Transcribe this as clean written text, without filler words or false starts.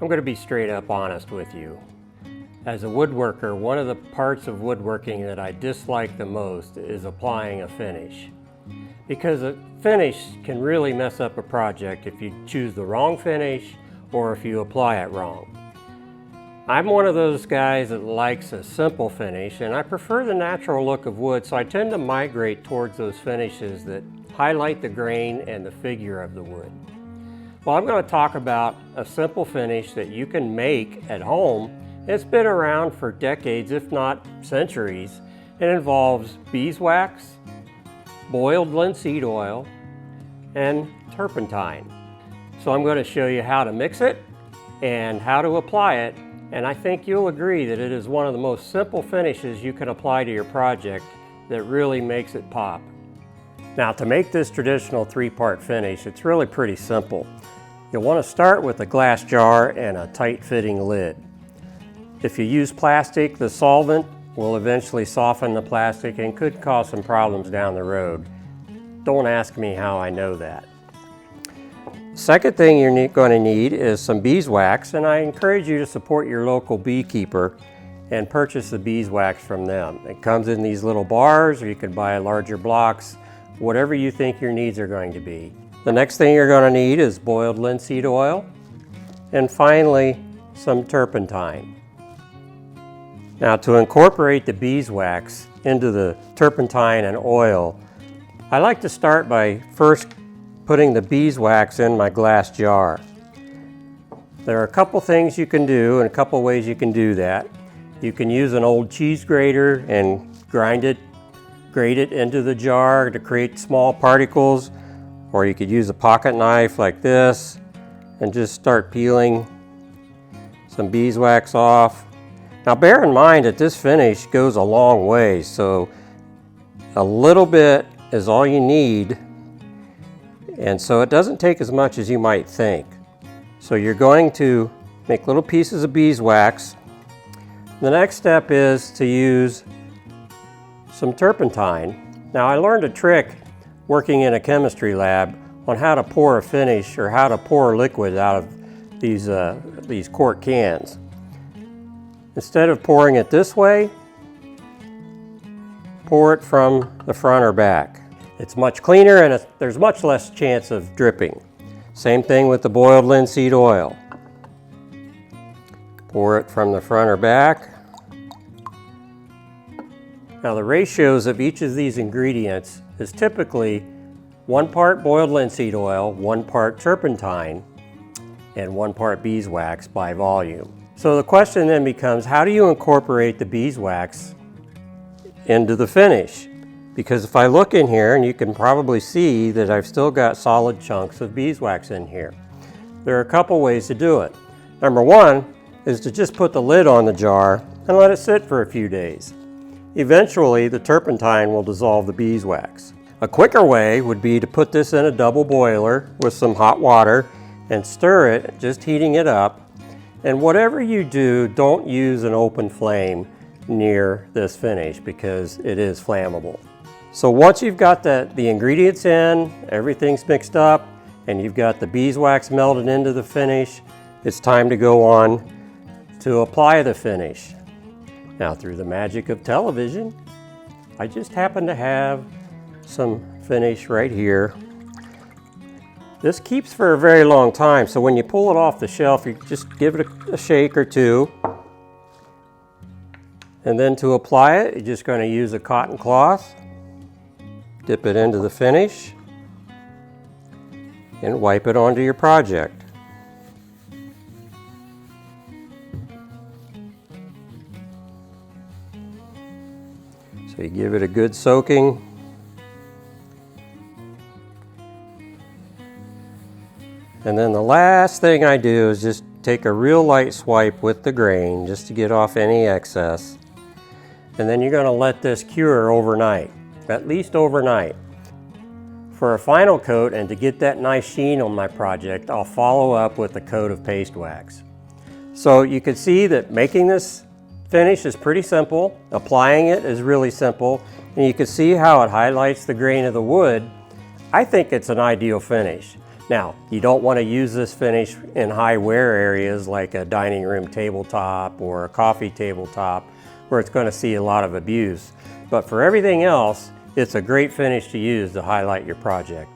I'm going to be straight up honest with you. As a woodworker, one of the parts of woodworking that I dislike the most is applying a finish. Because a finish can really mess up a project if you choose the wrong finish or if you apply it wrong. I'm one of those guys that likes a simple finish, and I prefer the natural look of wood, so I tend to migrate towards those finishes that highlight the grain and the figure of the wood. Well, I'm going to talk about a simple finish that you can make at home. It's been around for decades, if not centuries. It involves beeswax, boiled linseed oil, and turpentine. So I'm going to show you how to mix it and how to apply it, and I think you'll agree that it is one of the most simple finishes you can apply to your project that really makes it pop. Now, to make this traditional three-part finish, it's really pretty simple. You'll want to start with a glass jar and a tight-fitting lid. If you use plastic, the solvent will eventually soften the plastic and could cause some problems down the road. Don't ask me how I know that. Second thing you're going to need is some beeswax, and I encourage you to support your local beekeeper and purchase the beeswax from them. It comes in these little bars, or you can buy larger blocks, whatever you think your needs are going to be. The next thing you're going to need is boiled linseed oil, and finally some turpentine. Now, to incorporate the beeswax into the turpentine and oil, I like to start by first putting the beeswax in my glass jar. There are a couple things you can do and a couple ways you can do that. You can use an old cheese grater and grate it into the jar to create small particles, or you could use a pocket knife like this and just start peeling some beeswax off. Now, bear in mind that this finish goes a long way, so a little bit is all you need, and so it doesn't take as much as you might think. So you're going to make little pieces of beeswax. The next step is to use some turpentine. Now, I learned a trick working in a chemistry lab on how to pour a finish or how to pour liquid out of these quart cans. Instead of pouring it this way, pour it from the front or back. It's much cleaner and there's much less chance of dripping. Same thing with the boiled linseed oil. Pour it from the front or back. Now, the ratios of each of these ingredients is typically 1 part boiled linseed oil, 1 part turpentine, and 1 part beeswax by volume. So the question then becomes, how do you incorporate the beeswax into the finish? Because if I look in here, and you can probably see that I've still got solid chunks of beeswax in here. There are a couple ways to do it. Number one is to just put the lid on the jar and let it sit for a few days. Eventually, the turpentine will dissolve the beeswax. A quicker way would be to put this in a double boiler with some hot water and stir it, just heating it up. And whatever you do, don't use an open flame near this finish because it is flammable. So once you've got the ingredients in, everything's mixed up, and you've got the beeswax melted into the finish, it's time to go on to apply the finish. Now, through the magic of television, I just happen to have some finish right here. This keeps for a very long time, so when you pull it off the shelf, you just give it a shake or two. And then to apply it, you're just going to use a cotton cloth, dip it into the finish, and wipe it onto your project. So you give it a good soaking. And then the last thing I do is just take a real light swipe with the grain just to get off any excess. And then you're going to let this cure overnight, at least overnight. For a final coat and to get that nice sheen on my project, I'll follow up with a coat of paste wax. So you can see that making this finish is pretty simple, applying it is really simple, and you can see how it highlights the grain of the wood. I think it's an ideal finish. Now, you don't want to use this finish in high wear areas like a dining room tabletop or a coffee tabletop where it's going to see a lot of abuse. But for everything else, it's a great finish to use to highlight your project.